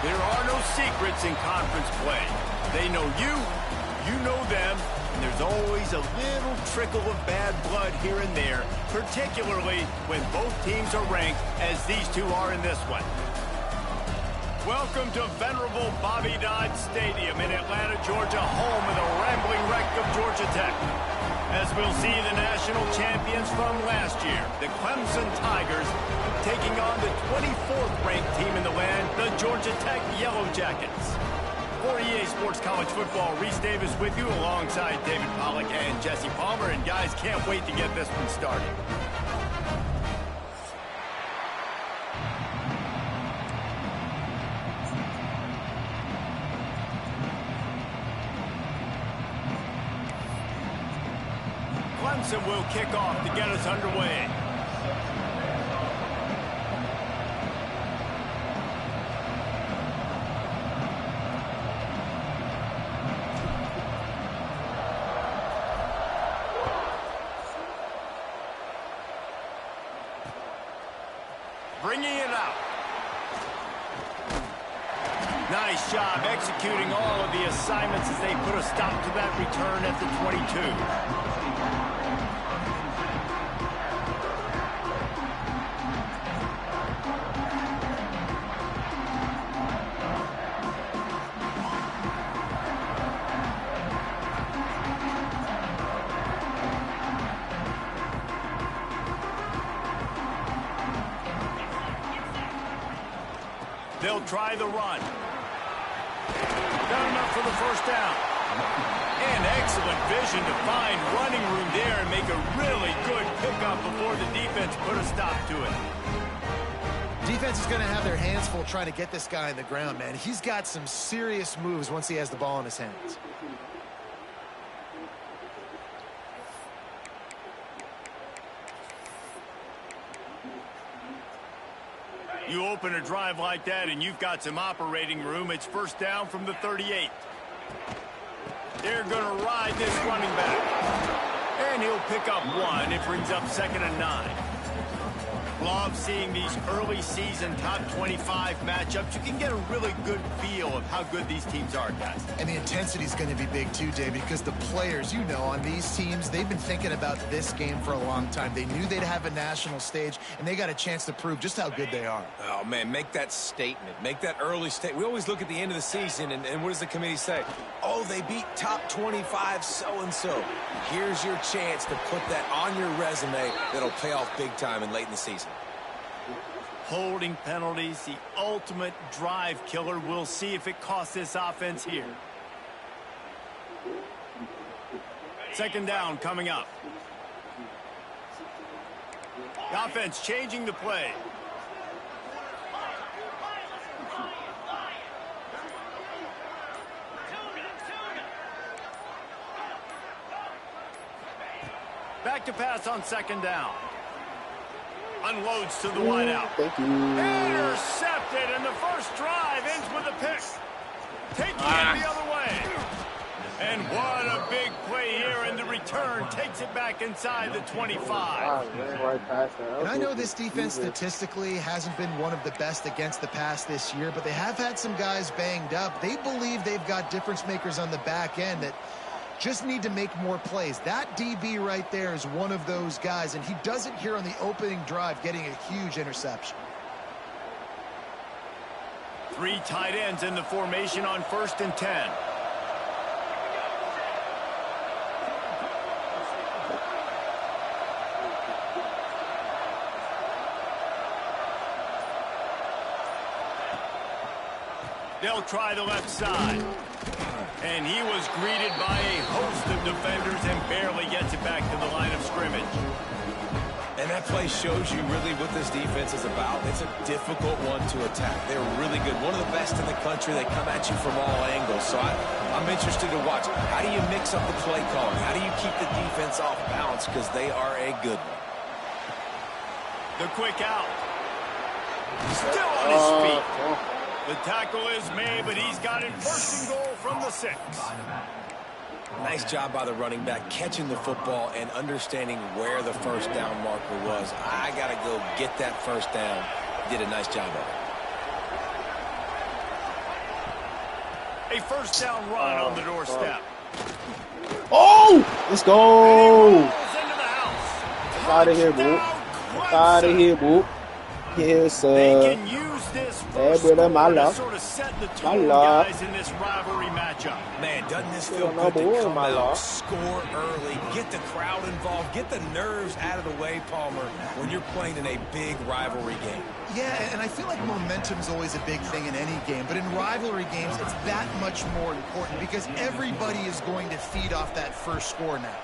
There are no secrets in conference play. They know you, you know them, and there's always a little trickle of bad blood here and there, particularly when both teams are ranked as these two are in this one. Welcome to venerable Bobby Dodd Stadium in Atlanta, Georgia, home of the rambling wreck of Georgia Tech. As we'll see the national champions from last year, the Clemson Tigers, taking on the 24th ranked team in the land, the Georgia Tech Yellow Jackets. For EA Sports College Football, Reese Davis with you alongside David Pollack and Jesse Palmer. And guys, can't wait to get this one started. Clemson will kick off to get us underway. Bringing it out. Nice job executing all of the assignments as they put a stop to that return at the 22. They'll try the run. Got enough for the first down. And excellent vision to find running room there and make a really good pickup before the defense put a stop to it. Defense is going to have their hands full trying to get this guy on the ground, man. He's got some serious moves once he has the ball in his hands. You open a drive like that and you've got some operating room. It's first down from the 38. They're going to ride this running back. And he'll pick up one. It brings up 2nd and 9. Love seeing these early season top 25 matchups. You can get a really good feel of how good these teams are, guys. And the intensity is going to be big too, David, because the players, you know, on these teams, they've been thinking about this game for a long time. They knew they'd have a national stage, and they got a chance to prove just how good they are. Oh, man, make that statement. Make that early statement. We always look at the end of the season, and what does the committee say? Oh, they beat top 25 so-and-so. Here's your chance to put that on your resume that'll pay off big time and late in the season. Holding penalties, the ultimate drive killer. We'll see if it costs this offense here. 2nd down coming up. The offense changing the play. Back to pass on 2nd down. Unloads to the wideout. Thank you. Intercepted, and the first drive ends with a pick. Taking it the other way. And what a big play here, and the return takes it back inside the 25. Right past that. And I know this defense statistically hasn't been one of the best against the pass this year, but they have had some guys banged up. They believe they've got difference makers on the back end that just need to make more plays. That DB right there is one of those guys, and he does it here on the opening drive, getting a huge interception. 3 tight ends in the formation on 1st and 10. They'll try the left side. And he was greeted by a host of defenders and barely gets it back to the line of scrimmage. And that play shows you really what this defense is about. It's a difficult one to attack. They're really good. One of the best in the country. They come at you from all angles. So I'm interested to watch. How do you mix up the play calling? How do you keep the defense off balance? Because they are a good one. The quick out. Still on his feet. The tackle is made, but he's got it 1st and goal from the 6. Nice job by the running back, catching the football and understanding where the first down marker was. I got to go get that first down. Did a nice job of it. A first down run on the doorstep. Oh! Let's go! Out of here, boo. Out of here, boo. Yes, They can use this first brother, score my to love. sort of set the My tone, love. guys, in this rivalry matchup. Man, doesn't this feel No, good to boy, come my out, love. score early, get the crowd involved, get the nerves out of the way, Palmer, when you're playing in a big rivalry game. Yeah, and I feel like momentum's always a big thing in any game, but in rivalry games, it's that much more important because everybody is going to feed off that first score now.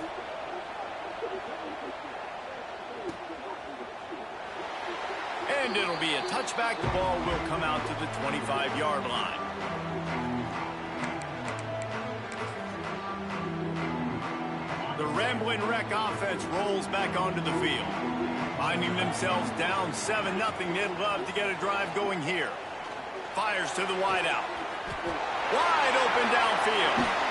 And it'll be a touchback. The ball will come out to the 25-yard line. The Rambling Wreck offense rolls back onto the field. Finding themselves down 7-0, they'd love to get a drive going here. Fires to the wideout. Wide open downfield.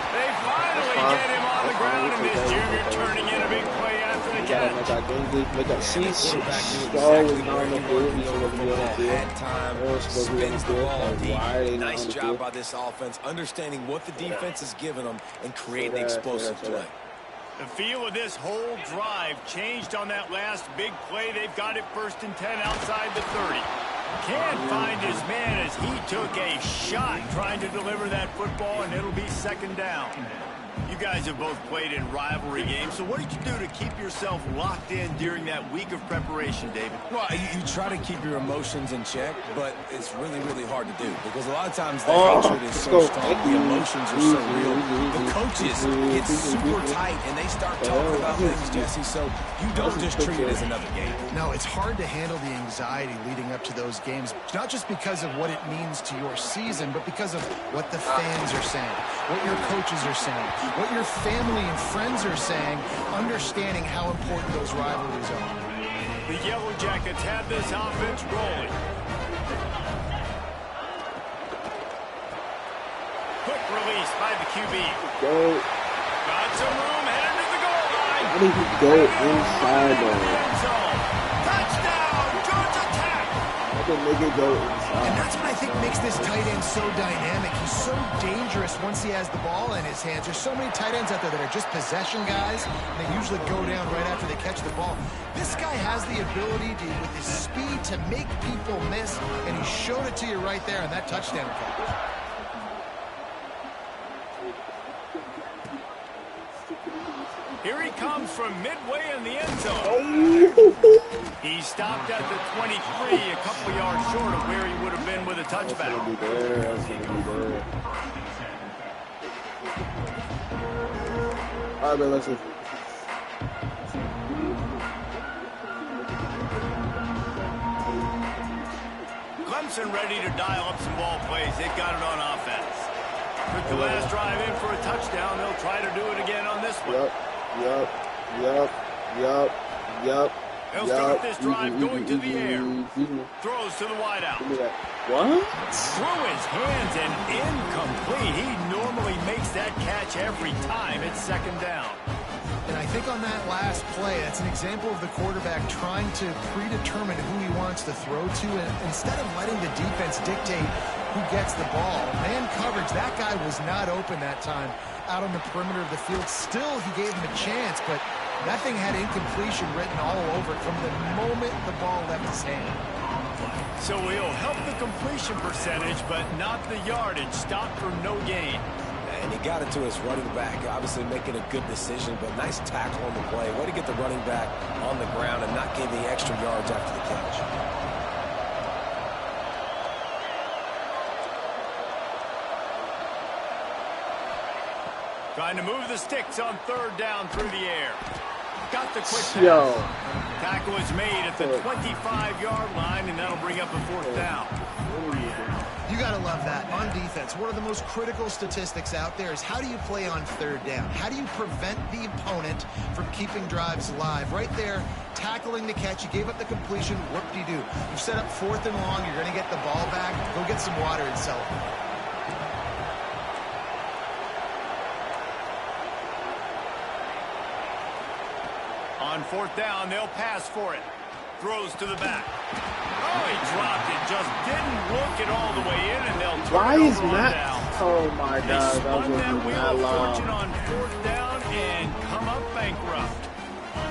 They finally get him on the ground, and this junior turning in a big play after the catch. Spins the ball deep. Nice job by this offense, understanding what the defense is giving them and creating explosive play. The feel of this whole drive changed on that last big play. They've got it 1st and 10 outside the 30. Can't find his man as he took a shot trying to deliver that football, and it'll be 2nd down. You guys have both played in rivalry games, so what did you do to keep yourself locked in during that week of preparation, David? Well, you try to keep your emotions in check, but it's really, really hard to do because a lot of times the hatred is so strong, the emotions are so real. The coaches get super tight and they start talking about things, Jesse, so you don't just treat it as another game. No, it's hard to handle the anxiety leading up to those games, not just because of what it means to your season, but because of what the fans are saying, what your coaches are saying, what your family and friends are saying, understanding how important those rivalries are. The Yellow Jackets have this offense rolling. Quick release by the QB. Go. Got some room, headed to the goal line. How did he go inside, though? Touchdown, Georgia Tech. How did nigga go inside? And that's what I think makes this tight end so dynamic. He's so dangerous once he has the ball in his hands. There's so many tight ends out there that are just possession guys, and they usually go down right after they catch the ball. This guy has the ability to, with his speed, to make people miss, and he showed it to you right there on that touchdown catch. Here he comes from midway in the end zone. He stopped at the 23, a couple yards short of where he would have been with a touchback. All right, man, let's see. Clemson ready to dial up some ball plays. They've got it on offense. Took the last drive in for a touchdown. They'll try to do it again on this one. Yep. They'll start this drive going to the air. Throws to the wideout. What? Through his hands and incomplete. He normally makes that catch every time. It's 2nd down. And I think on that last play, that's an example of the quarterback trying to predetermine who he wants to throw to, and instead of letting the defense dictate who gets the ball. Man coverage, that guy was not open that time out on the perimeter of the field. Still, he gave him a chance, but that thing had incompletion written all over it from the moment the ball left his hand. So he'll help the completion percentage, but not the yardage. Stop for no gain. And he got it to his running back, obviously making a good decision, but nice tackle on the play. Way to get the running back on the ground and not give the extra yards after the catch. Trying to move the sticks on 3rd down through the air. Got the quick pass. Yo. Tackle is made at the 25-yard line, and that'll bring up a 4th down. You got to love that. On defense, one of the most critical statistics out there is how do you play on 3rd down? How do you prevent the opponent from keeping drives alive? Right there, tackling the catch. You gave up the completion. Whoop-de-doo. You've set up 4th and long. You're going to get the ball back. Go get some water and celebrate. On 4th down, they'll pass for it. Throws to the back. Oh, he dropped it. Just didn't look it all the way in, and they'll turn Why it is over on Matt down. Oh my They God, spun that that was wheel not of long. fortune on 4th down and come up bankrupt.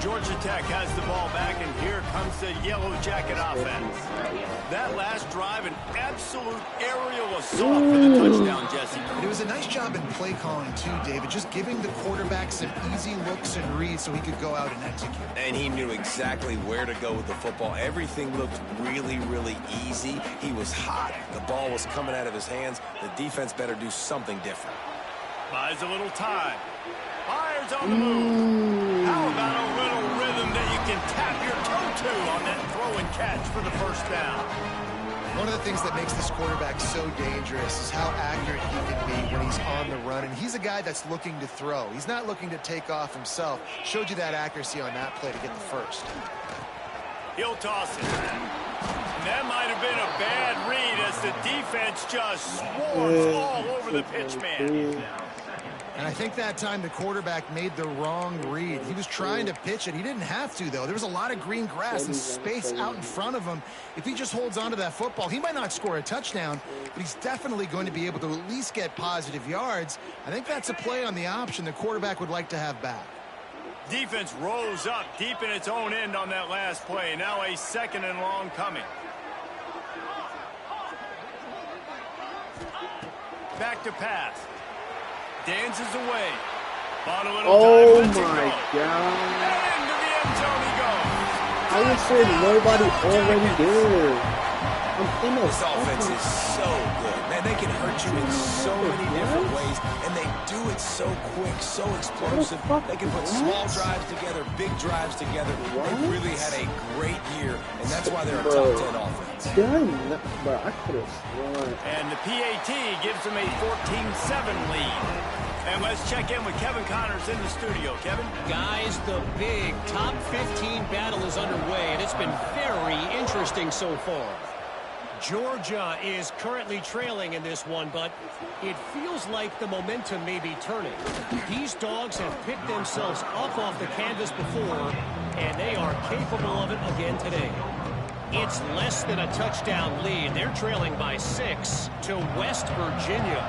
Georgia Tech has the ball back, and here comes the Yellow Jacket offense. That last drive, an absolute aerial assault for the touchdown, Jesse. And it was a nice job in play calling, too, David, just giving the quarterback some easy looks and reads so he could go out and execute. And he knew exactly where to go with the football. Everything looked really, really easy. He was hot. The ball was coming out of his hands. The defense better do something different. Buys a little time. Fires on the move. How about a little rhythm that you can tap your toe to on that throw and catch for the first down? One of the things that makes this quarterback so dangerous is how accurate he can be when he's on the run. And he's a guy that's looking to throw. He's not looking to take off himself. Showed you that accuracy on that play to get the first. He'll toss it. And that might have been a bad read as the defense just swarms all over the pitch man. And I think that time the quarterback made the wrong read. He was trying to pitch it. He didn't have to, though. There was a lot of green grass and space out in front of him. If he just holds on to that football, he might not score a touchdown, but he's definitely going to be able to at least get positive yards. I think that's a play on the option the quarterback would like to have back. Defense rose up deep in its own end on that last play. Now a 2nd and long coming. Back to pass. Dances away. Bought a little time. My God. And into the end zone he goes. I would say nobody already there. This offense is so good. Man, they can hurt you in so many different ways, and they do it so quick, so explosive. They can put small drives together, big drives together. They really had a great year, and that's why they're a top 10 offense. Bro, I could have sworn. And the PAT gives them a 14-7 lead. And let's check in with Kevin Connors in the studio. Kevin? Guys, the big top 15 battle is underway, and it's been very interesting so far. Georgia is currently trailing in this one, but it feels like the momentum may be turning. These dogs have picked themselves up off the canvas before, and they are capable of it again today. It's less than a touchdown lead. They're trailing by 6 to West Virginia.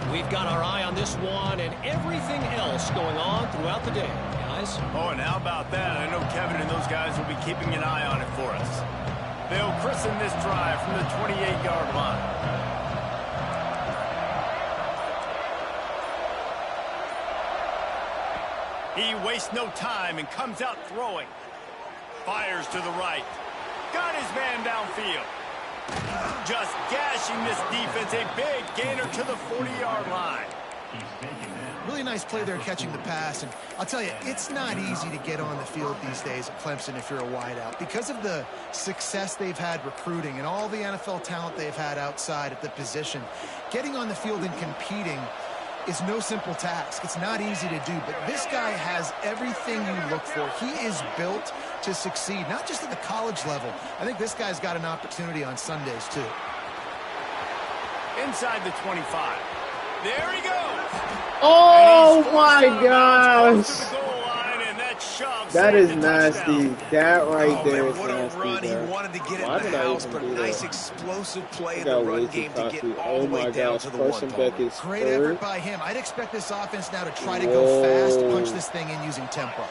We've got our eye on this one and everything else going on throughout the day, guys. Oh, and how about that? I know Kevin and those guys will be keeping an eye on it for us. They'll christen this drive from the 28-yard line. He wastes no time and comes out throwing. Fires to the right. Got his man downfield. Just gashing this defense. A big gainer to the 40-yard line. Really nice play there catching the pass. And I'll tell you, it's not easy to get on the field these days at Clemson if you're a wideout. Because of the success they've had recruiting and all the NFL talent they've had outside at the position, getting on the field and competing is no simple task. It's not easy to do, but this guy has everything you look for. He is built to succeed, not just at the college level. I think this guy's got an opportunity on Sundays, too. Inside the 25. There he goes. Oh my gosh. That is nasty. That right there is what a nasty. run. Bro. He wanted to get it Why in did the I house, even but a do nice that? explosive play in Got the run way too game to get cocky. all the Oh way my down gosh. to the Carson Beck one-point. is Great third. effort by him. I'd expect this offense now to try to go fast, punch this thing in using tempo.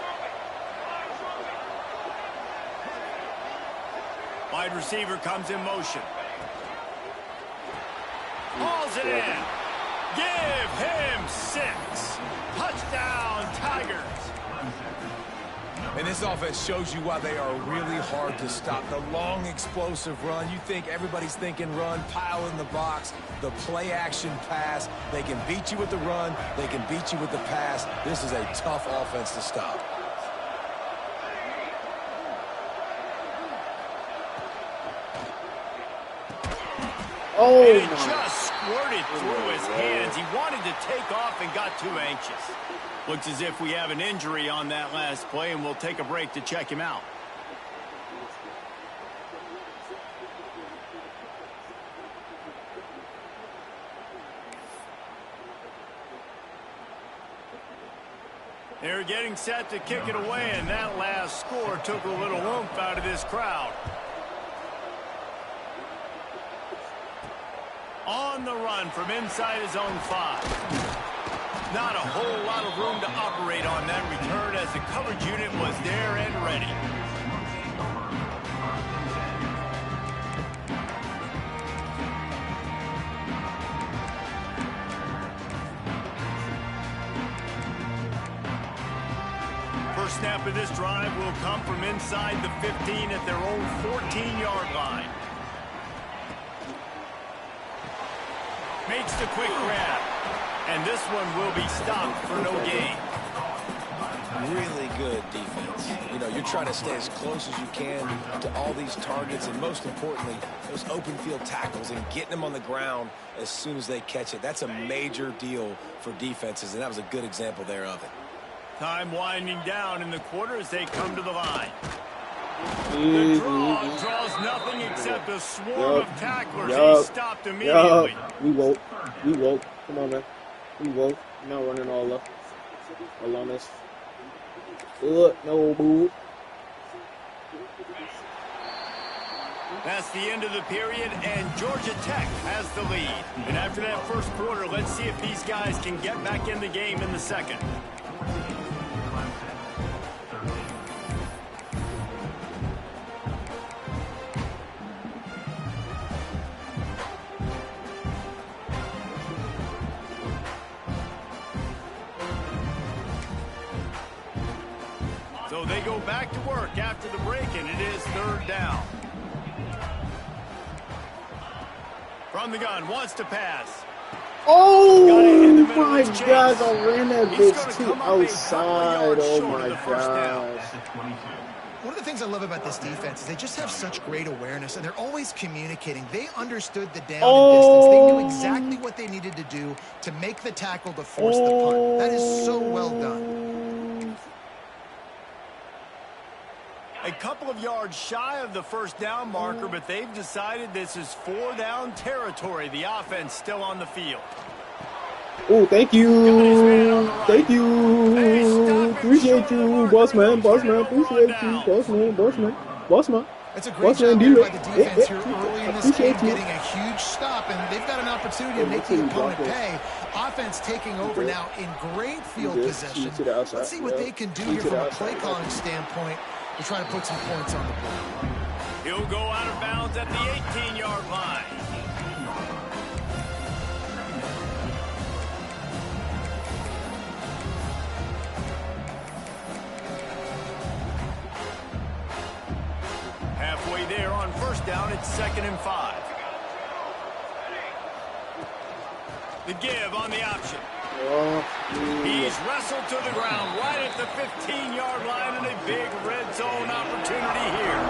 Wide receiver comes in motion. Hauls it in. Give him 6. Touchdown, Tigers. And this offense shows you why they are really hard to stop. The long, explosive run. You think everybody's thinking run, pile in the box, the play-action pass. They can beat you with the run. They can beat you with the pass. This is a tough offense to stop. Oh, And it my. just squirted through his hands. He wanted to take off and got too anxious. Looks as if we have an injury on that last play, and we'll take a break to check him out. They're getting set to kick it away, and that last score took a little oomph out of this crowd. On the run from inside his own 5. Not a whole lot of room to operate on that return as the coverage unit was there and ready. First snap of this drive will come from inside the 15 at their own 14-yard line. Makes the quick grab. And this one will be stopped for no gain. Really good defense. You know, you're trying to stay as close as you can to all these targets, and most importantly, those open field tackles and getting them on the ground as soon as they catch it. That's a major deal for defenses, and that was a good example there of it. Time winding down in the quarter as they come to the line. The draw draws nothing except a swarm of tacklers. He stopped immediately. We woke. We woke. Come on, man. We woke. You're not running all up. All on us. No, boo. That's the end of the period, and Georgia Tech has the lead. And after that first quarter, let's see if these guys can get back in the game in the second. So they go back to work after the break, and it is third down. From the gun, wants to pass. Oh my God, I ran that bitch too outside. Oh my God. One of the things I love about this defense is they just have such great awareness, and they're always communicating. They understood the down and distance. They knew exactly what they needed to do to make the tackle to force the punt. That is so well done. A couple of yards shy of the first down marker, but they've decided this is 4-down territory. The offense still on the field. Oh, thank you. Thank you. Appreciate you, boss man. Boss man, appreciate you. Boss man, boss man. Boss man. It's a great job by the defense here early in this game, getting a huge stop, and they've got an opportunity to make the opponent pay. Offense taking over now in great field possession. Let's see what they can do here from a play calling standpoint to try to put some points on the board. He'll go out of bounds at the 18-yard line. Halfway there on first down, it's 2nd and 5. The give on the option. He's wrestled to the ground right at the 15-yard line, and a big red zone opportunity here.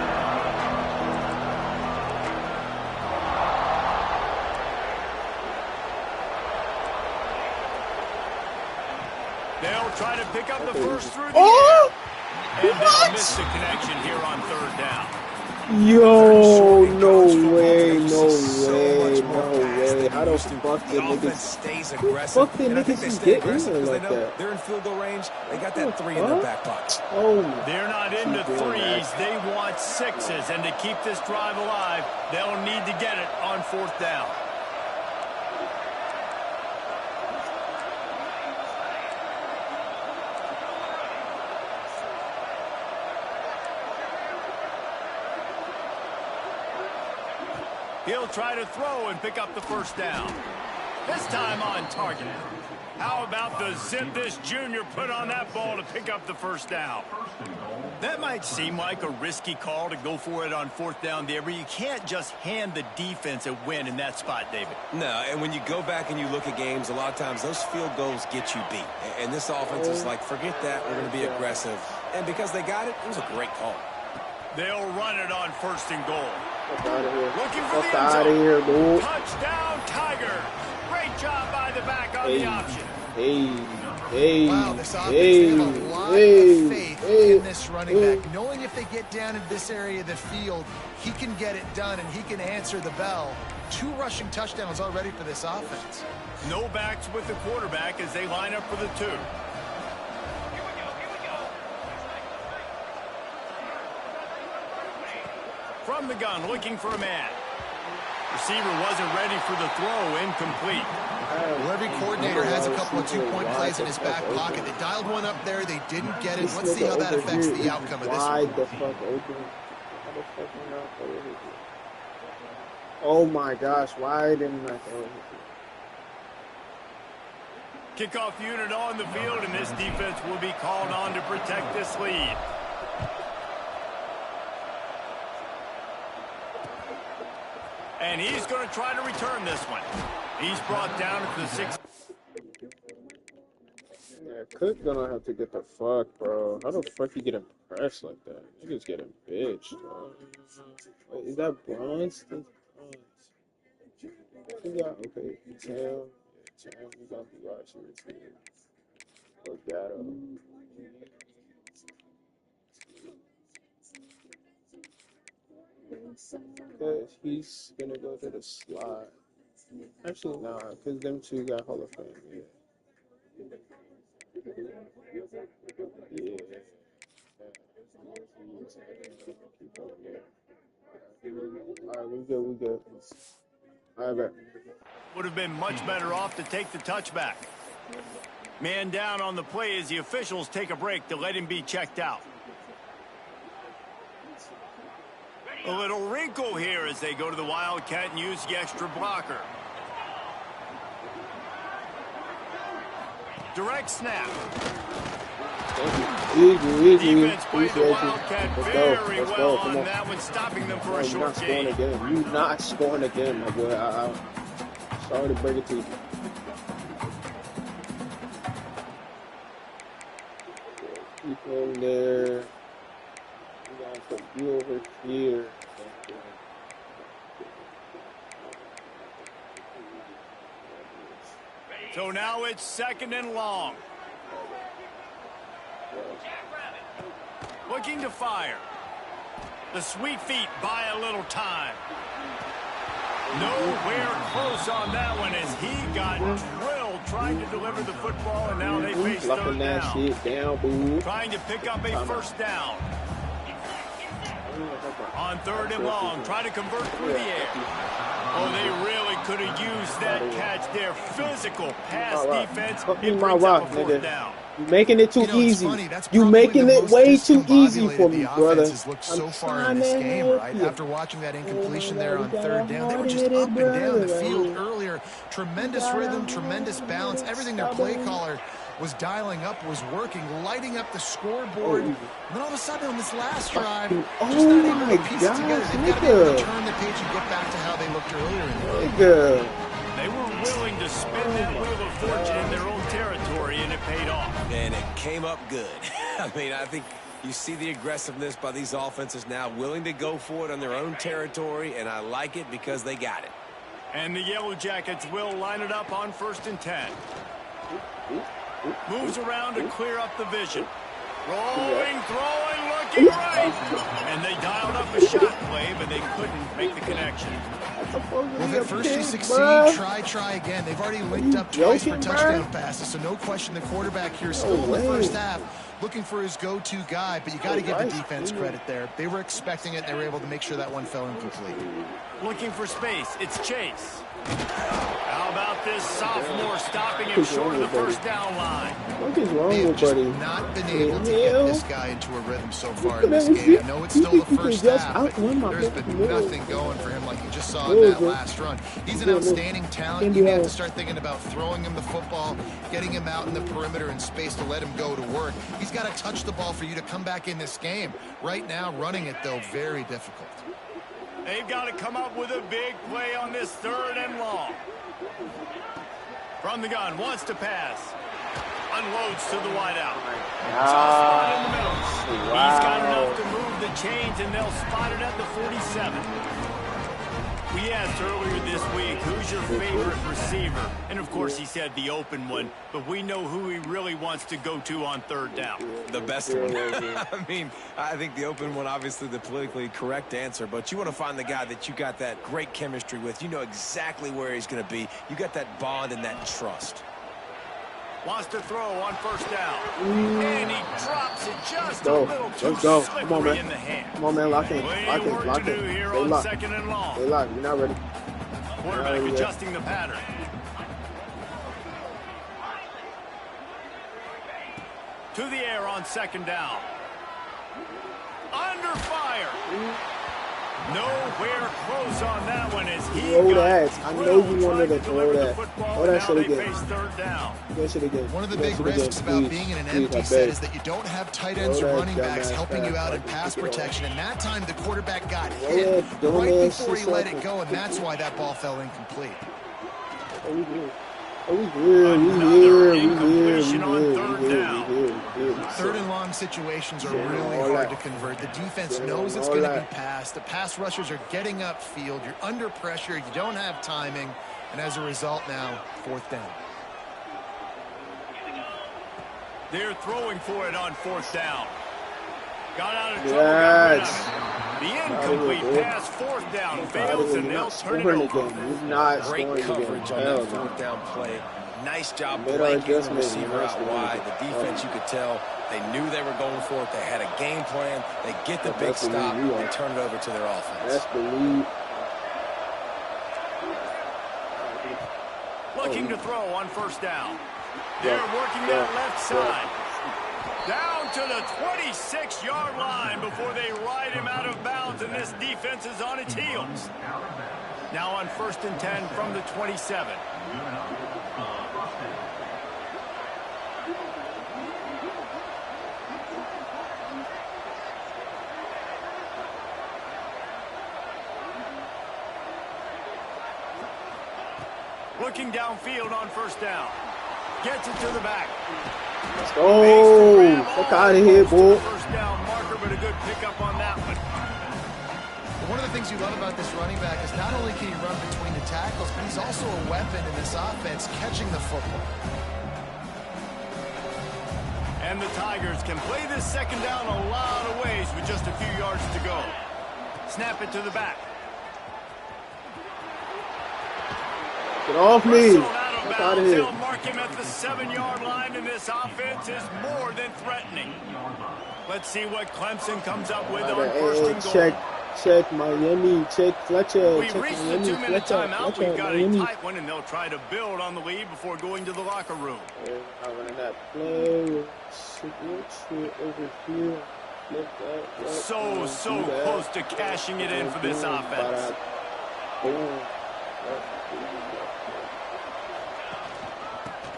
They'll try to pick up the first through the air. And they'll miss the connection here on third down. Yo, no way, no way, no way. How the fuck did niggas stays aggressive? And I think they stay aggressive because they know they're in field goal range. They got that 3 in their back pocket. Oh, they're not into 3s. They want 6s. And to keep this drive alive, they'll need to get it on 4th down. He'll try to throw and pick up the first down. This time on target. How about the zip this junior put on that ball to pick up the first down? That might seem like a risky call to go for it on 4th down there, but you can't just hand the defense a win in that spot, David. No, and when you go back and you look at games, a lot of times those field goals get you beat. And this offense is like, forget that, we're going to be aggressive. And because they got it, it was a great call. They'll run it on 1st and goal. fuck out of here. Looking for Fuck the end out of zone. here, dude. Touchdown, Tiger. Great job by the back on the option. Hey, wow, this offense, they have a lot of faith in this running back. Knowing if they get down into this area of the field, he can get it done and he can answer the bell. 2 rushing touchdowns already for this offense. No backs with the quarterback as they line up for the 2. From the gun, looking for a man. Receiver wasn't ready for the throw, incomplete. Well, every coordinator has a couple of two-point plays in his back pocket. They dialed one up there. They didn't get it. Let's see how that affects the outcome of this one. The fuck open. Oh my gosh, why didn't I throw it? Kickoff unit on the field, and this defense will be called on to protect this lead. And he's going to try to return this one. He's brought down at the 6. Yeah, Cook gonna have to get the fuck, bro. How the fuck you get impressed like that? Niggas getting bitched, bro. Wait, is that bronze? That's bronze. You got, okay, Tam. Yeah, Tam, you got the wide receiver too. Legato. Because he's gonna go to the slot. Actually, nah, because them two got Hall of Fame, yeah. Yeah. Alright, we good. Alright, bet. Would have been much better off to take the touchback. Man down on the play as the officials take a break to let him be checked out. A little wrinkle here as they go to the Wildcat and use the extra blocker. Direct snap. Defense played the Wildcat very well on that one, stopping them for a short gain. You're not scoring again, my boy. I'm sorry to break it to you. Keep him there. We gotta put you over here. So now it's 2nd and long. Looking to fire. The sweet feet buy a little time. Nowhere close on that one as he got drilled trying to deliver the football, and now they face third down. Trying to pick up a first down. On 3rd and long, trying to convert through the air. Oh, they really could have used that catch there. Physical pass defense. It brings up a 4th down. You're making it too easy. You're making it way too easy for me, brother. Looked so far in this game, right? After watching that incompletion there on 3rd down, they were just up and down the field earlier. Tremendous rhythm, tremendous balance. Everything their play caller was dialing up was working, lighting up the scoreboard. And then all of a sudden on this last drive, just not able to piece it together. They've got to be able to turn the page and get back to how they looked earlier in the game. They were willing to spin that wheel of fortune in their own territory, and it paid off. And it came up good. I mean, I think you see the aggressiveness by these offenses now, willing to go for it on their own territory, and I like it because they got it. And the Yellow Jackets will line it up on 1st and 10. Moves around to clear up the vision. Rolling, throwing, looking right. And they dialed up a shot play, but they couldn't make the connection. Well, if first you succeed, try again. They've already linked up twice for touchdown passes, so no question the quarterback here still in the first half looking for his go-to guy, but you got to give the defense credit there. They were expecting it. They were able to make sure that one fell incomplete. Looking for space. It's Chase. How about this sophomore stopping him short of the first down line? What is wrong They've with just buddy? not been able to get this guy into a rhythm so far in this game. I know it's still the first half, but there's been nothing going for him like you just saw in that last run. He's an outstanding talent. You have to start thinking about throwing him the football, getting him out in the perimeter in space to let him go to work. He's got to touch the ball for you to come back in this game. Right now, running it, though, very difficult. They've got to come up with a big play on this 3rd and long. From the gun, wants to pass. Unloads to the wideout. Soft spot in the middle. He's got enough to move the chains, and they'll spot it at the 47. We asked earlier this week, who's your favorite receiver? And, of course, he said the open one, but we know who he really wants to go to on 3rd down. The best one. I mean, I think the open one, obviously the politically correct answer, but you want to find the guy that you got that great chemistry with. You know exactly where he's going to be. You got that bond and that trust. Wants to throw on 1st down. And he drops it just a little too slippery in the hand. Come on, man, lock in. Plenty of work to do here on 2nd and long. They lock. You're not ready. quarterback adjusting the pattern. To the air on second down. Under fire. Nowhere close on that one as he throw got that. I know you wanted to throw that. Oh, that should again. That should again. One of the big risks about being in an empty set is that you don't have tight ends or running backs helping you out in pass protection. And that time the quarterback got hit right before he let it go, and that's why that ball fell incomplete. Third and long situations are really hard to convert. The defense knows it's going to be passed. The pass rushers are getting upfield. You're under pressure. You don't have timing. And as a result now, fourth down. They're throwing for it on fourth down. Got out of trouble. Yes. The incomplete pass, fourth down, fails, and they'll turn it over. Great coverage on that fourth down play. Nice job blanking the receiver out wide. The defense, you could tell, they knew they were going for it. They had a game plan. They get the big stop and turn it over to their offense. That's the lead. Looking to throw on first down. They're working that left side. Down to the 26-yard line before they ride him out of bounds, and this defense is on its heels. Now on 1st and 10 from the 27. Looking downfield on first down. Gets it to the back. Let's go. Fuck out of here, boy. First down marker, but a good pickup on that one. One of the things you love about this running back is not only can he run between the tackles, but he's also a weapon in this offense catching the football. And the Tigers can play this second down a lot of ways with just a few yards to go. Snap it to the back. Get off me. Get out of here. They'll mark him at the 7-yard line, and this offense is more than threatening. Let's see what Clemson comes up with on first and goal. Check Miami. Check Fletcher. We reached the 2-minute timeout. We've got a tight one, and they'll try to build on the lead before going to the locker room. So close to cashing it in for this offense.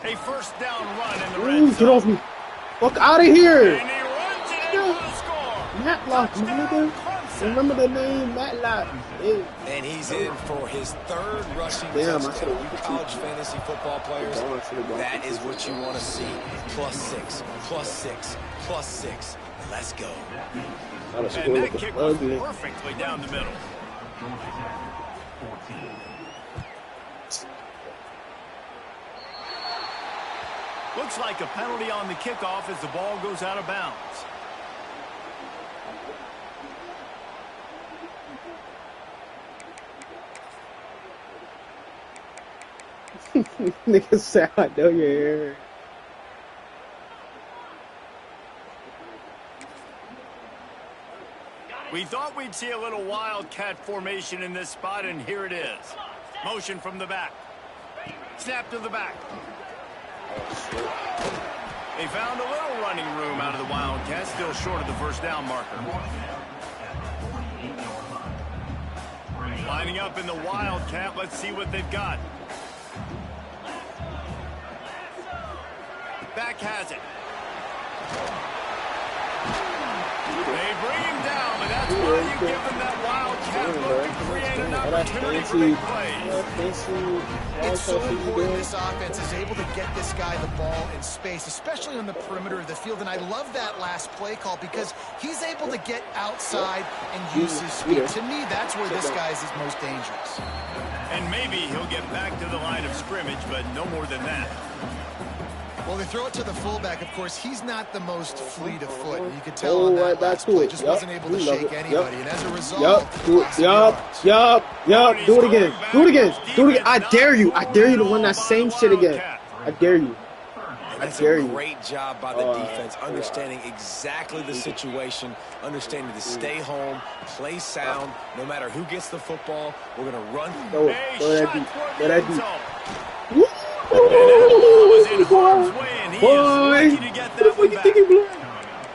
A first down run in the red zone. Get off me. Fuck out of here. And he runs it into the score. Matlock, remember the name, Matlock. Hey. And he's in for his third rushing touchdown. You college fantasy football players, that is what you want to see. +6, +6, +6. Let's go. And that kick was perfectly down the middle. Looks like a penalty on the kickoff as the ball goes out of bounds. Nigga said, I know your hair. We thought we'd see a little wildcat formation in this spot, and here it is. Motion from the back. Snap to the back. They found a little running room out of the Wildcats, still short of the first down marker. Lining up in the Wildcat, let's see what they've got. Back has it. They bring him down, and that's why you give them that Wildcat look to create an opportunity for big plays. It's so important this offense is able to get this guy the ball in space, especially on the perimeter of the field. And I love that last play call because he's able to get outside and use his speed. To me, that's where this guy is his most dangerous. And maybe he'll get back to the line of scrimmage, but no more than that. Well, they throw it to the fullback. Of course, he's not the most fleet of foot. You could tell on that last play, just wasn't able to shake anybody. And as a result, do it again. Do it again. I dare you. I dare you to run that same shit again. I dare you. That's a great job by the defense, understanding exactly the situation, understanding to stay home, play sound. No matter who gets the football, we're going to run. Go that deep. Go that deep.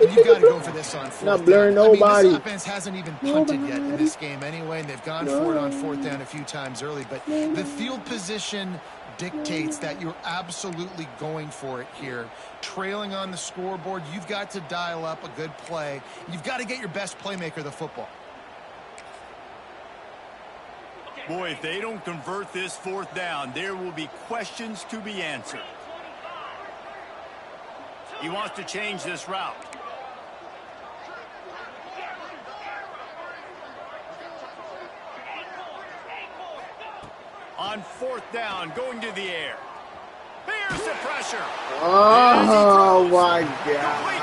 You've got to go for this on fourth Not blurring down. nobody. This offense hasn't even punted yet in this game anyway, and they've gone for it on fourth down a few times early. But the field position dictates that you're absolutely going for it here. Trailing on the scoreboard, you've got to dial up a good play. You've got to get your best playmaker the football. Boy, if they don't convert this fourth down, there will be questions to be answered. He wants to change this route. On fourth down, going to the air. Here's the pressure. Oh, my God.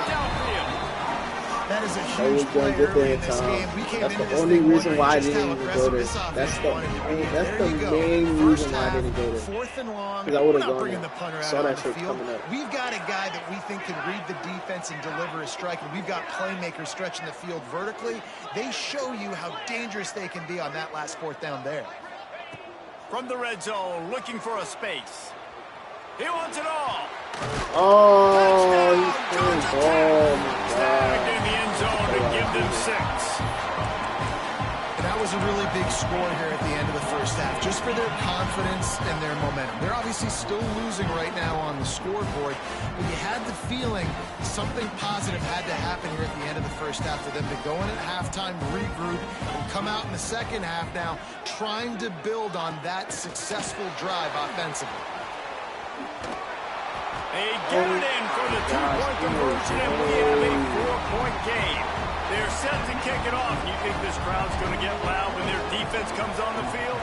That is a huge play early in this game. We came into this thing reason why I just didn't how even go aggressive there. this offense That's the wanted to be. main There reason you why I go. didn't go there. Fourth and long. Because I We're would have not gone bringing there. the punter Saw out that on the shit field. coming up. We've got a guy that we think can read the defense and deliver a strike, and we've got playmakers stretching the field vertically. They show you how dangerous they can be on that last fourth down there. From the red zone, looking for a space. He wants it all. Oh, he's playing ball. Snagged in the end zone to give them 6. And that was a really big score here at the end of the first half, just for their confidence and their momentum. They're obviously still losing right now on the scoreboard, but you had the feeling something positive had to happen here at the end of the first half for them to go in at halftime, regroup, and come out in the second half now trying to build on that successful drive offensively. They get it in for the 2-point conversion, and we have a 4-point game. They're set to kick it off. You think this crowd's going to get loud when their defense comes on the field?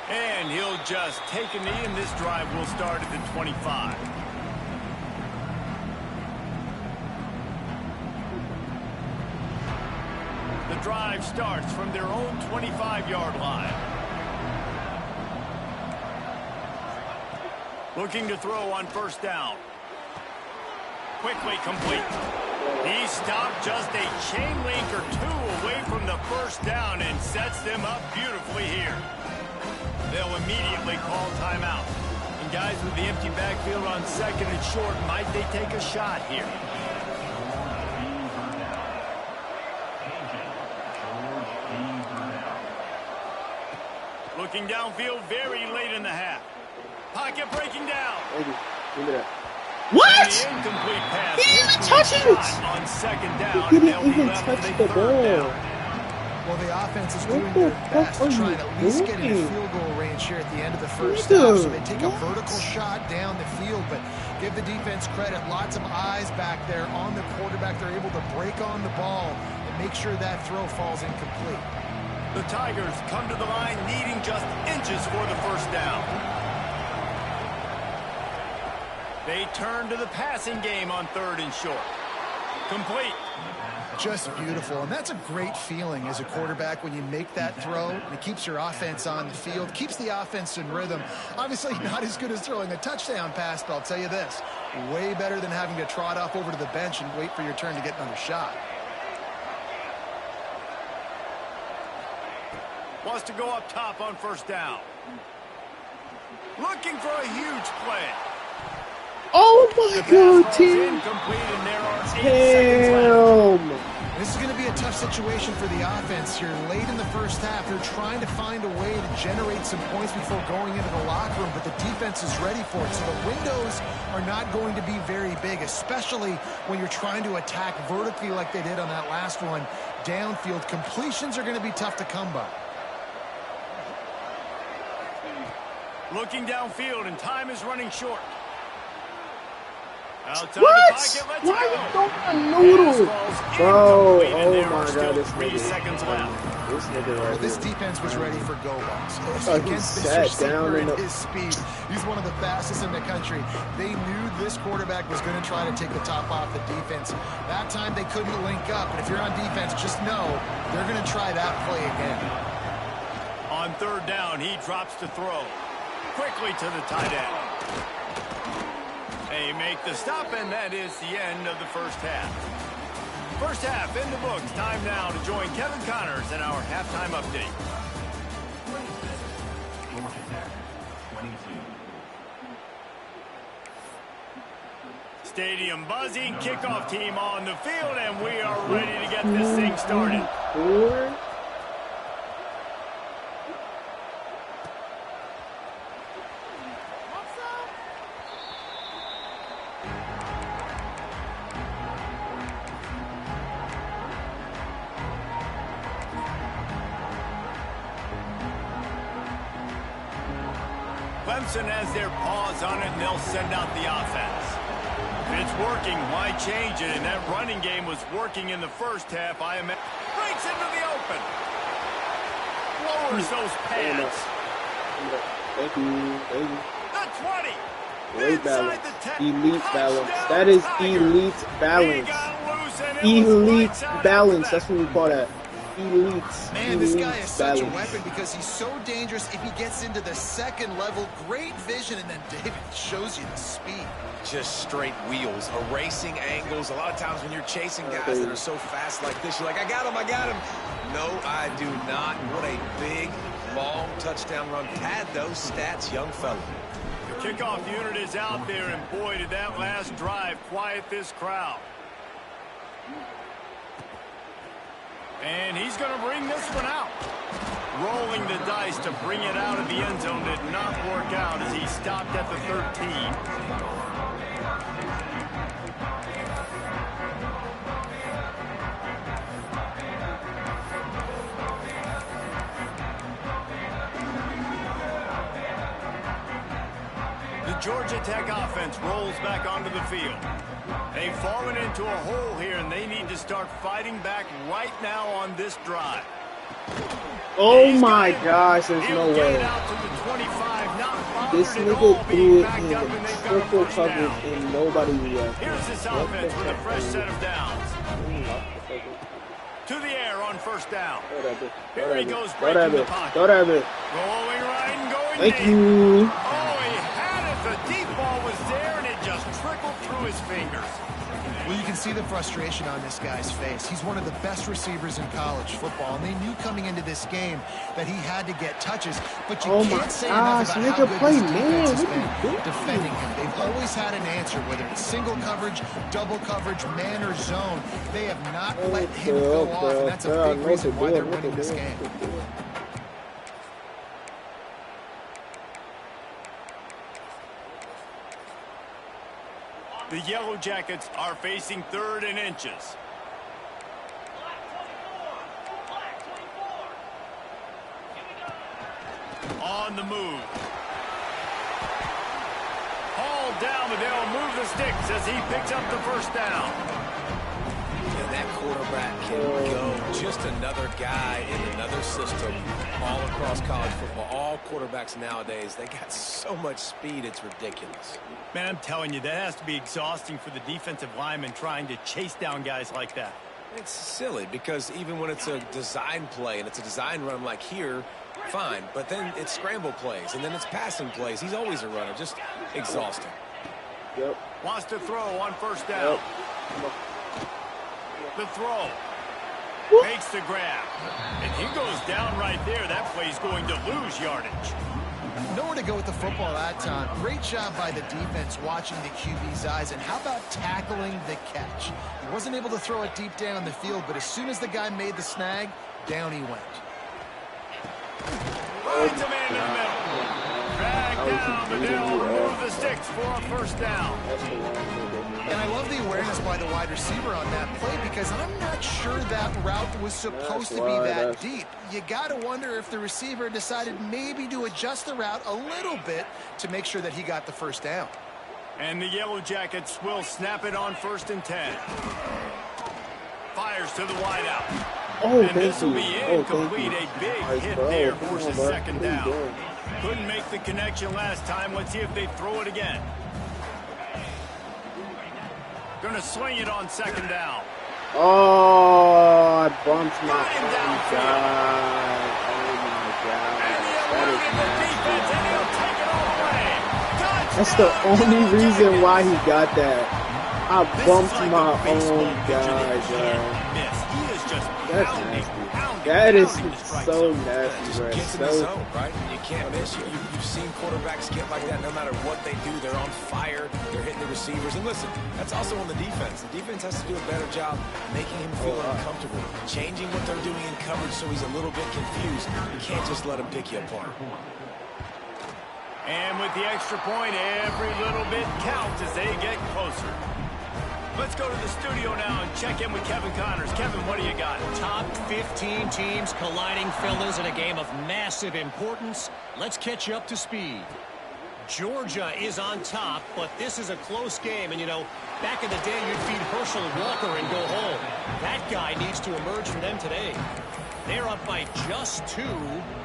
And he'll just take a knee, and this drive will start at the 25. The drive starts from their own 25-yard line. Looking to throw on first down. Quickly complete. He stopped just a chain link or 2 away from the first down and sets them up beautifully here. They'll immediately call timeout. And guys, with the empty backfield on second and short, might they take a shot here? Looking downfield very late in the half. Pocket breaking down. Give me that. What? The incomplete pass. He didn't even touch it. On second down. He didn't even touch the ball. Well, the offense is doing their best to try and at least get in field goal range here at the end of the first half. So they take a vertical shot down the field, but give the defense credit. Lots of eyes back there on the quarterback. They're able to break on the ball and make sure that throw falls incomplete. The Tigers come to the line needing just inches for the first down. They turn to the passing game on third and short. Complete. Just beautiful, and that's a great feeling as a quarterback when you make that throw, and it keeps your offense on the field, keeps the offense in rhythm. Obviously not as good as throwing a touchdown pass, but I'll tell you this, way better than having to trot off over to the bench and wait for your turn to get another shot. Wants to go up top on first down. Looking for a huge play. Oh my God, team. Damn. This is going to be a tough situation for the offense here. Late in the first half, they're trying to find a way to generate some points before going into the locker room, but the defense is ready for it. So the windows are not going to be very big, especially when you're trying to attack vertically like they did on that last one. Downfield completions are going to be tough to come by. Looking downfield, and time is running short. Outside what? The pocket, why are you throwing a noodle? Bro, oh my God, this 3 seconds left. This nigga right This here. defense was ready for go balls. He sat down in his speed. He's one of the fastest in the country. They knew this quarterback was going to try to take the top off the defense. That time they couldn't link up, but if you're on defense, just know they're going to try that play again. On third down, he drops to throw. Quickly to the tight end. They make the stop, and that is the end of the first half. First half in the books. Time now to join Kevin Connors in our halftime update. Stadium buzzing, kickoff team on the field, and we are ready to get this thing started. Clemson has their paws on it, and they'll send out the offense. If it's working, why change it? And that running game was working in the first half. I imagine breaks into the open. Lowers those pads. Thank you. The 20. Great balance. The 10. Elite balance. That is elite balance. Elite balance. That's what we call that. Elite. Man, this guy is such a weapon because he's so dangerous. If he gets into the second level, great vision, and then David shows you the speed. Just straight wheels, erasing angles. A lot of times when you're chasing guys that are so fast like this, you're like, I got him. No, I do not. What a big, long touchdown run. Pad those stats, young fella. The kickoff unit is out there, and boy, did that last drive quiet this crowd. And he's going to bring this one out. Rolling the dice to bring it out of the end zone did not work out as he stopped at the 13. The Georgia Tech offense rolls back onto the field. They've fallen into a hole here, and they need to start fighting back right now on this drive. Oh my gosh, there's no way. This nigga threw it in triple coverage and nobody reacted. Here's this offense with a fresh set of downs. To the air on first down. Here he goes breaking the pocket. Going right and going deep. Thank you. Oh, he had it. The deep ball was there, and it just trickled through his fingers. Well, you can see the frustration on this guy's face. He's one of the best receivers in college football, and they knew coming into this game that he had to get touches. But you can't say enough about how good this defense has been defending him. They've always had an answer, whether it's single coverage, double coverage, man, or zone. They have not let him go off, and that's a big reason why they're winning this game. The Yellow Jackets are facing 3rd and inches. On the move. Hauled down, but they'll move the sticks as he picks up the first down. And that quarterback can go. Just another guy in another system all across college football. All quarterbacks nowadays, they got so much speed, it's ridiculous. Man, I'm telling you, that has to be exhausting for the defensive lineman trying to chase down guys like that. It's silly because even when it's a design play and it's a design run like here, fine. But then it's scramble plays and then it's passing plays. He's always a runner. Just exhausting. Yep. Wants to throw on first down. Yep. The throw. Makes the grab. And he goes down right there. That play's going to lose yardage. Nowhere to go with the football that time. Great job by the defense watching the QB's eyes. And how about tackling the catch? He wasn't able to throw it deep down the field, but as soon as the guy made the snag, down he went. Finds a man in the middle. Drag down, but they'll move the sticks for a first down. And I love the awareness by the wide receiver on that play because I'm not sure that route was supposed to be that deep. You got to wonder if the receiver decided maybe to adjust the route a little bit to make sure that he got the first down. And the Yellow Jackets will snap it on 1st and 10. Fires to the wideout. Oh, and this will be incomplete. A big hit there forces second down. Couldn't make the connection last time. Let's see if they throw it again. Going to swing it on second down. Oh, I bumped my God. Oh, my God. And reading the defense, and he'll take it all away. Touchdown, That's the only reason why he got that. I bumped like my a baseball own pitcher guy, that bro. can't miss. He is just That's pounding, nasty. pounding, That is pounding the strike so zone. nasty, Just bro. gets in the zone, right? You can't miss. You've seen quarterbacks get like that no matter what they do. They're on fire. They're hitting the receivers. And listen, that's also on the defense. The defense has to do a better job making him feel uncomfortable, changing what they're doing in coverage so he's a little bit confused. You can't just let him pick you apart. And with the extra point, every little bit counts as they get closer. Let's go to the studio now and check in with Kevin Connors. Kevin, what do you got? Top 15 teams colliding, fellas, in a game of massive importance. Let's catch you up to speed. Georgia is on top, but this is a close game. And, you know, back in the day, you'd feed Herschel Walker and go home. That guy needs to emerge for them today. They're up by just 2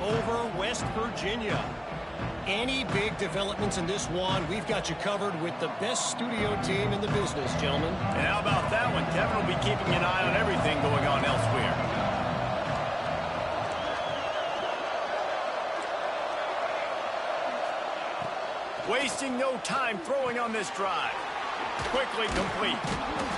over West Virginia. Any big developments in this one, we've got you covered with the best studio team in the business, gentlemen. And how about that one? Kevin will be keeping an eye on everything going on elsewhere. Wasting no time throwing on this drive. Quickly complete.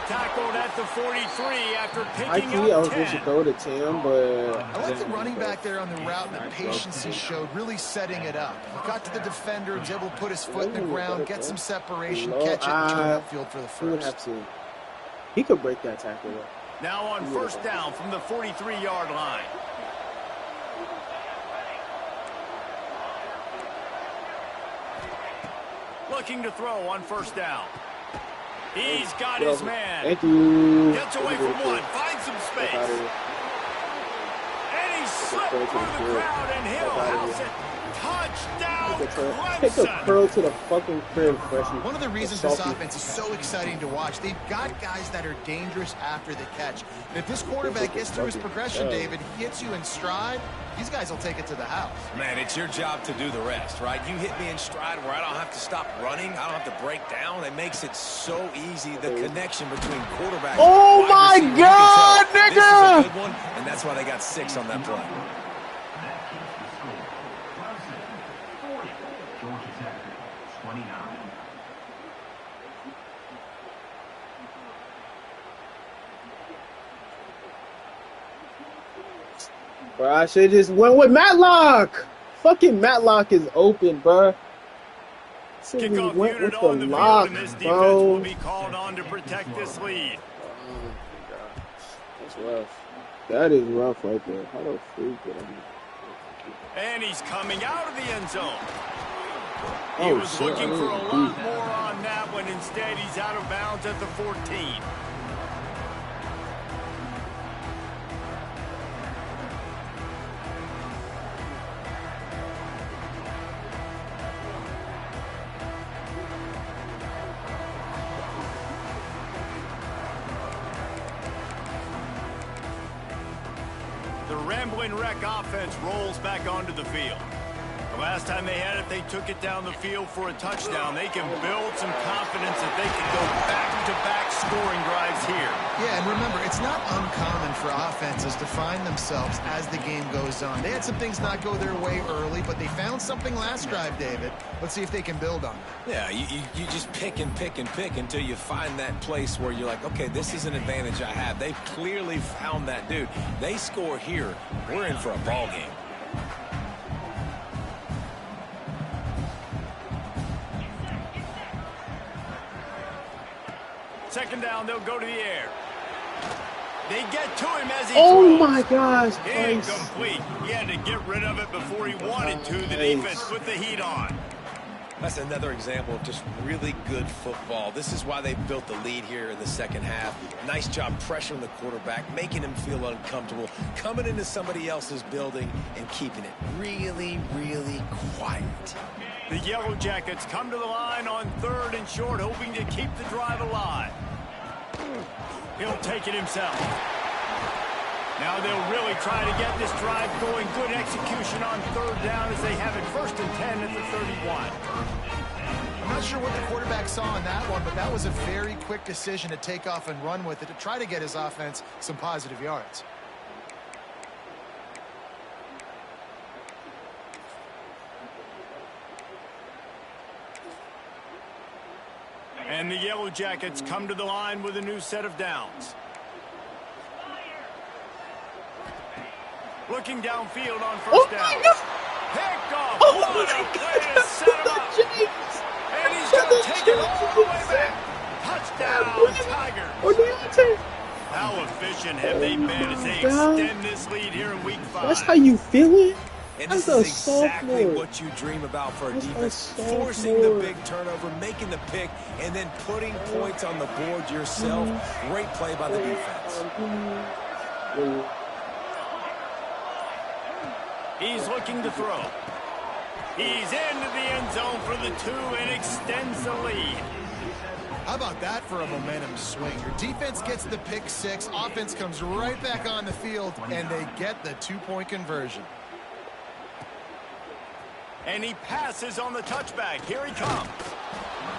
Tackled at the 43 after picking I up was 10. supposed to throw to Tim, but I like the running back there on the route and the patience he showed, really setting it up. He got to the defender and was able to put his foot in the ground, get some separation, catch it, and turn upfield for the first. He could break that tackle. Now on first down from the 43-yard line. Looking to throw on first down. He's got his man. Thank you. Gets away from one. Finds some space. And he slipped through the crowd, and he'll house it. Touchdown, Take a Clemson. curl to the fucking crib, freshman. One of the reasons this offense is so exciting to watch, they've got guys that are dangerous after the catch. And if this quarterback gets through his progression, David, he hits you in stride, these guys will take it to the house. Man, it's your job to do the rest, right? You hit me in stride where I don't have to stop running. I don't have to break down. It makes it so easy, the connection between quarterback Oh and my wide receiver. God, This is nigga! a good one, and that's why they got 6 on that play. Bro, I should just went with Matlock. Fucking Matlock is open, bro. Kickoff Went unit with the on the lock, field, and this defense bro. will be called on to protect this lead. Oh my gosh, that's rough. That is rough right there. How the freak did I And he's coming out of the end zone. He Oh, was shit, looking I for a didn't lot do that. more on that one. Instead, he's out of bounds at the 14. The Rambling Wreck offense rolls back onto the field. The last time they had it, they took it down the field for a touchdown. They can build some confidence that they can go back-to-back scoring drives here. Yeah, and remember, it's not uncommon for offenses to find themselves as the game goes on. They had some things not go their way early, but they found something last drive, David. Let's see if they can build on that. Yeah, you just pick and pick and pick until you find that place where you're like, okay, this is an advantage I have. They've clearly found that, dude. They score here, we're in for a ball game. Second down, they'll go to the air. They get to him as he Oh throws. my gosh, Christ. Incomplete. He had to get rid of it before he wanted to. The defense put the heat on. That's another example of just really good football. This is why they built the lead here in the second half. Nice job pressuring the quarterback, making him feel uncomfortable, coming into somebody else's building and keeping it really, really quiet. The Yellow Jackets come to the line on 3rd and short, hoping to keep the drive alive. He'll take it himself. Now they'll really try to get this drive going. Good execution on 3rd down as they have it 1st and 10 at the 31. I'm not sure what the quarterback saw on that one, but that was a very quick decision to take off and run with it to try to get his offense some positive yards. And the Yellow Jackets come to the line with a new set of downs. Looking downfield on first down. Picked off. What a play to set him up. And he's going to take it all the way back. Touchdown, Tigers. How efficient have they been as they extend this lead here in Week 5? That's how you feeling? And this is exactly what you dream about for a defense. Forcing the big turnover, making the pick, and then putting points on the board yourself. Great play by the defense. He's looking to throw. He's into the end zone for the 2 and extends the lead. How about that for a momentum swing? Your defense gets the pick 6, offense comes right back on the field, and they get the 2-point conversion. And he passes on the touchback. Here he comes.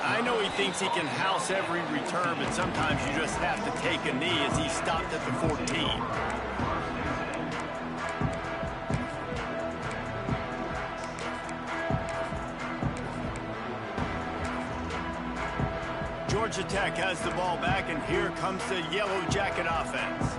I know he thinks he can house every return, but sometimes you just have to take a knee as he stopped at the 14. Georgia Tech has the ball back, and here comes the Yellow Jacket offense.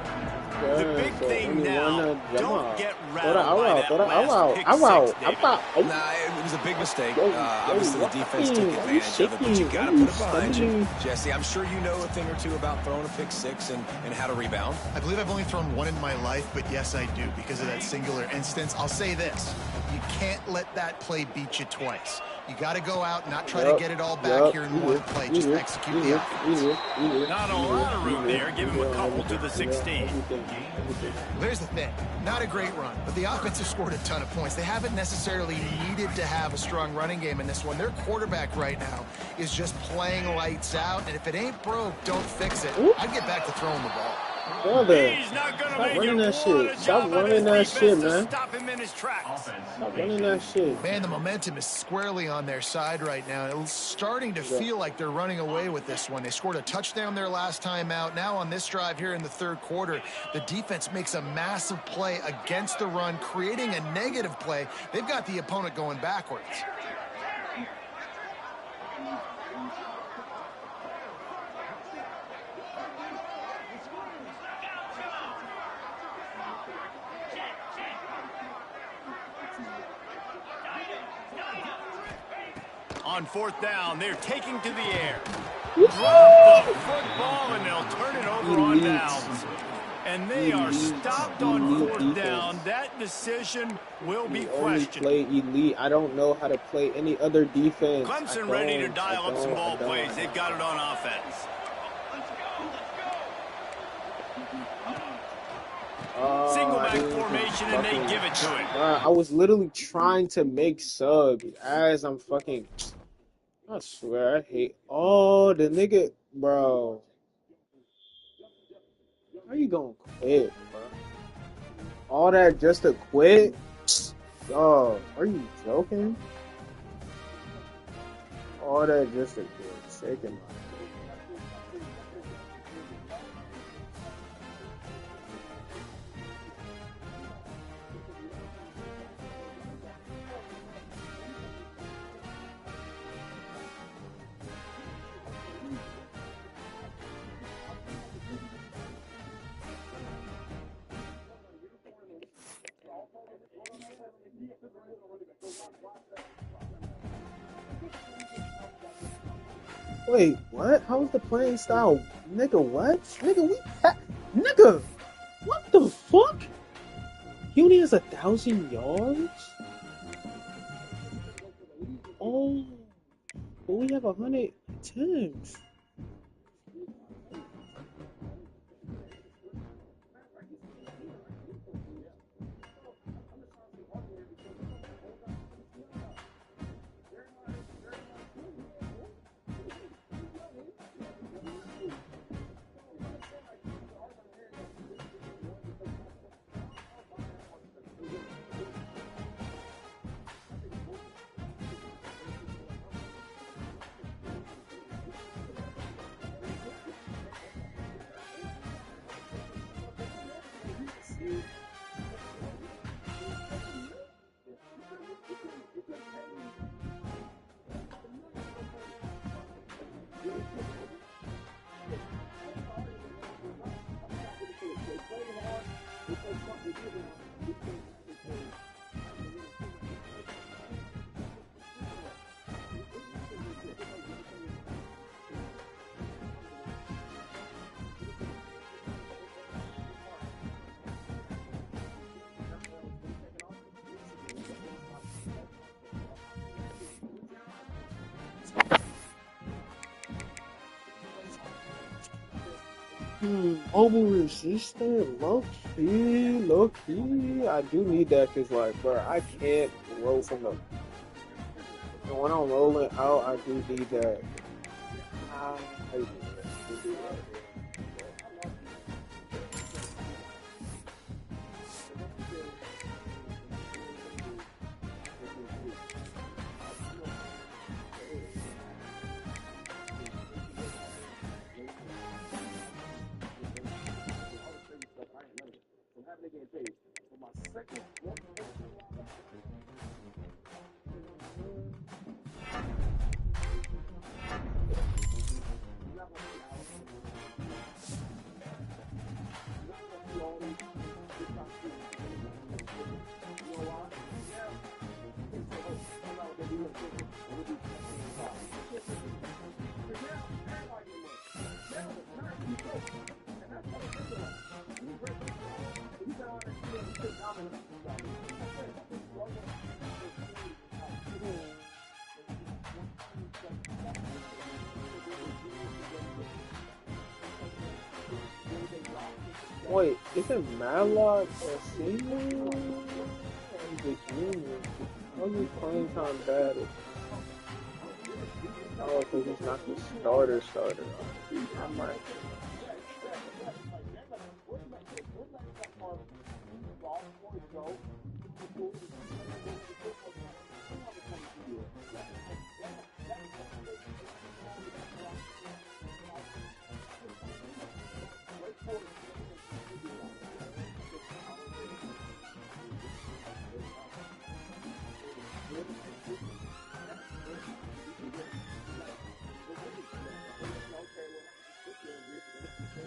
The big thing now, don't get rattled by that last pick 6, David. Nah, it was a big mistake. Obviously, the defense took advantage of it, but you got to put it behind you. Jesse, I'm sure you know a thing or two about throwing a pick 6 and how to rebound. I believe I've only thrown one in my life, but yes, I do because of that singular instance. I'll say this. You can't let that play beat you twice. You got to go out and not try to get it all back here in one play. Just execute the offense. Not a lot of room there. Give him a couple to the 16. There's the thing. Not a great run, but the offense has scored a ton of points. They haven't necessarily needed to have a strong running game in this one. Their quarterback right now is just playing lights out, and if it ain't broke, don't fix it. I'd get back to throwing the ball. Brother, He's not gonna stop make running it. that shit. Stop What a running that job shit, on his defense man. to stop him in his tracks. Stop running that shit. Man, the momentum is squarely on their side right now. It's starting to feel like they're running away with this one. They scored a touchdown their last time out. Now on this drive here in the third quarter, the defense makes a massive play against the run, creating a negative play. They've got the opponent going backwards. On fourth down, they're taking to the air. Drop the football, and they'll turn it over on downs. And they are stopped on fourth down. That decision will be questioned. Play elite. I don't know how to play any other defense. Clemson ready to dial up some ball plays. They've got it on offense. Single back formation, and they give it to him. I was literally trying to make sub as I'm fucking. I swear, I hate. Oh, the nigga, bro. How you gonna quit, bro? All that just to quit? Oh, are you joking? All that just to quit. Shaking my. Wait, what? How is the playing style? Nigga, what? Nigga, what the fuck? He only has 1,000 yards? Oh, but we have 100 attempts. Mobile resistant, low key. I do need that because, like, bro, I can't roll from the. And when I'm rolling out, I do need that. I Wait, isn't Matlock a senior? And the junior? How's his playing time bad? Oh, because he's not the starter. I might.